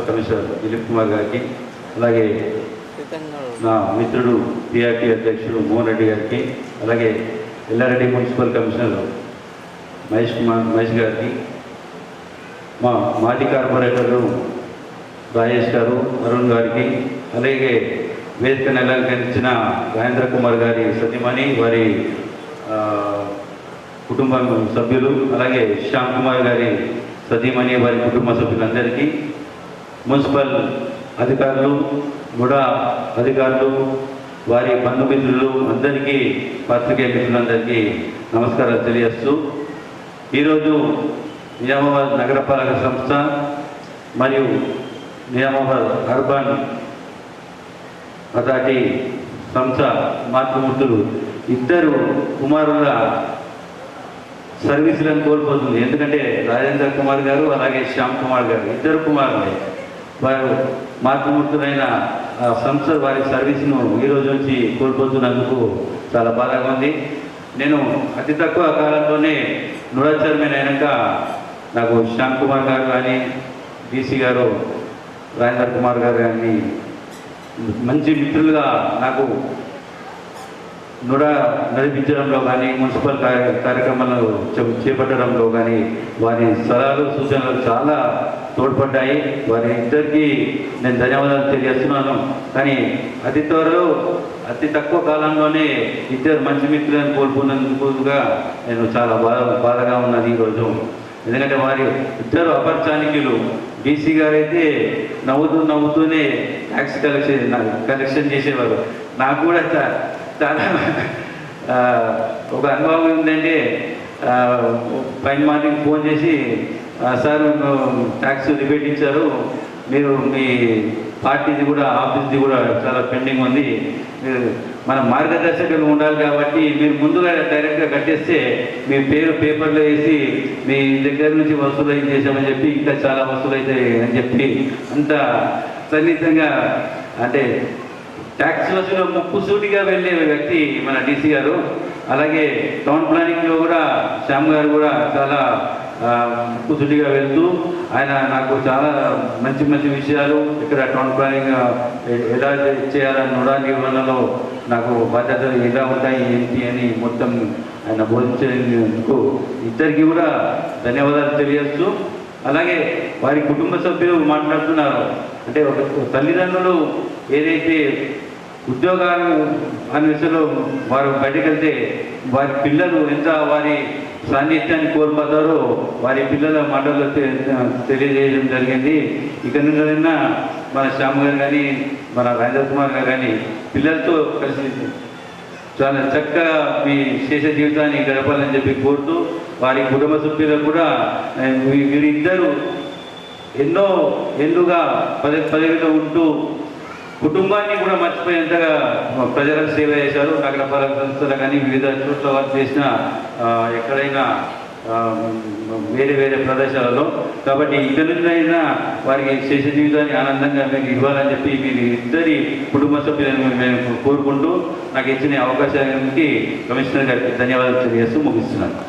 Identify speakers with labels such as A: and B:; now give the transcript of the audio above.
A: Municipal commissioner Dilip Kumar గారికి, అలాగే నా మిత్రుడు పిఆర్టీ అధ్యక్షుడు మోహన్ రెడ్డి గారికి, అలాగే ఎల్లారెడ్డి మున్సిపల్ కమిషనర్ మహేష్ గారికి, మా మాజీ కార్పొరేటర్లు రాజేష్ గారు, అరుణ్ గారికి, అలాగే వేదికను అలంకరించిన రాజేంద్ర కుమార్ గారి సతీమణి, వారి కుటుంబ సభ్యులు, అలాగే శ్యామ్ కుమార్ గారి సతీమణి, వారి కుటుంబ సభ్యులందరికీ, మున్సిపల్ అధికారులు, ముడా అధికారులు, వారి బంధుమిత్రులు అందరికీ, పత్రికేయ మిత్రులందరికీ నమస్కారాలు తెలియజేస్తూ, ఈరోజు నిజామాబాద్ నగరపాలక సంస్థ మరియు నిజామాబాద్ అర్బన్ అథారిటీ సంస్థ మాతృమూర్తులు ఇద్దరు కుమారుల సర్వీసులను కోల్పోతుంది. ఎందుకంటే రాజేంద్ర కుమార్ గారు, అలాగే శ్యామ్ కుమార్ గారు ఇద్దరు కుమారులే. వారు మాతృమూర్తులైన సంస్థ వారి సర్వీసును ఈరోజు నుంచి కోల్పోతున్నందుకు చాలా బాధగా ఉంది. నేను అతి తక్కువ కాలంలోనే నుడా చైర్మన్ అయినాక నాకు శ్యామ్ కుమార్ గారు కానీ, డీసీ గారు రాజేంద్ర కుమార్ గారు కానీ మంచి మిత్రులుగా నాకు నుడా నడిపించడంలో కానీ, మున్సిపల్ కార్యక్రమాలు చేపట్టడంలో కానీ వారి సలహాలు సూచనలు చాలా తోడ్పడ్డాయి. వారి ఇద్దరికీ నేను ధన్యవాదాలు తెలియజేస్తున్నాను. కానీ అతి తక్కువ కాలంలోనే ఇద్దరు మంచి మిత్రులను కోల్పోయినందుకుగా నేను చాలా బాధగా ఉన్నది ఈరోజు. ఎందుకంటే వారి ఇద్దరు అపరిచానికులు. డీసీ గారు అయితే నవ్వుతూనే ట్యాక్స్ కలెక్షన్ చేసేవారు. నాకు కూడా చాలా ఒక అనుభవం ఏంటంటే, పైన మార్నింగ్ ఫోన్ చేసి, సార్ ట్యాక్స్ రిబేట్ ఇచ్చారు, మీరు మీ పార్టీది కూడా ఆఫీస్ది కూడా చాలా పెండింగ్ ఉంది, మన మార్గదర్శకులు ఉండాలి కాబట్టి మీరు ముందుగా డైరెక్ట్గా కట్టేస్తే మీ పేరు పేపర్లో వేసి మీ దగ్గర నుంచి వసూలు చేసామని చెప్పి ఇంకా చాలా వసూలు అవుతాయి అని చెప్పి అంత సన్నిహితంగా, అంటే ట్యాక్స్ వసూలు ముక్కుసూటిగా వెళ్ళే వ్యక్తి మన డీసీ గారు. అలాగే టౌన్ ప్లానింగ్లో కూడా శ్యామ్ గారు కూడా చాలా ముక్కుసూటిగా వెళ్తూ ఆయన నాకు చాలా మంచి విషయాలు, ఇక్కడ టౌన్ ప్లానింగ్ ఎలా చేయాలని నుడా నిర్వహణలో నాకు బాధ్యతలు ఎలా ఉంటాయి ఏంటి అని మొత్తం ఆయన బోధించేందుకు ఇద్దరికి కూడా ధన్యవాదాలు తెలియజేస్తూ, అలాగే వారి కుటుంబ సభ్యులు మాట్లాడుతున్నారు. అంటే ఒక తల్లిదండ్రులు ఏదైతే ఉద్యోగాలు అనే విషయంలో వారు బయటకు వెళ్తే వారి పిల్లలు ఎంత వారి సాన్నిధ్యాన్ని కోల్పోతారో వారి పిల్లల మాటల్లో తెలియజేయడం జరిగింది. ఇక్కడ నుండి మన శ్యామ్ గారు కానీ, మన రాజేంద్ర కుమార్ గారు కానీ పిల్లలతో కలిసి చాలా చక్కగా మీ శేష జీవితాన్ని గడపాలని చెప్పి కోరుతూ, వారి కుటుంబ సభ్యులకు కూడా వీరిద్దరూ ఎన్నో ఏళ్ళుగా పదవిలో ఉంటూ కుటుంబాన్ని కూడా మర్చిపోయేంతగా ప్రజలకు సేవ చేశారు. నగరపాలక సంస్థలు కానీ వివిధ చోట్ల వారు చేసిన ఎక్కడైనా వేరే ప్రదేశాలలో. కాబట్టి ఇక్కడ నుంచి అయినా వారికి శేష జీవితాన్ని ఆనందంగా మీకు ఇవ్వాలని చెప్పి మీరు ఇద్దరి కుటుంబ సభ్యులను మేము కోరుకుంటూ నాకు ఇచ్చిన అవకాశానికి కమిషనర్ గారికి ధన్యవాదాలు తెలియజేస్తూ ముగిస్తున్నాను.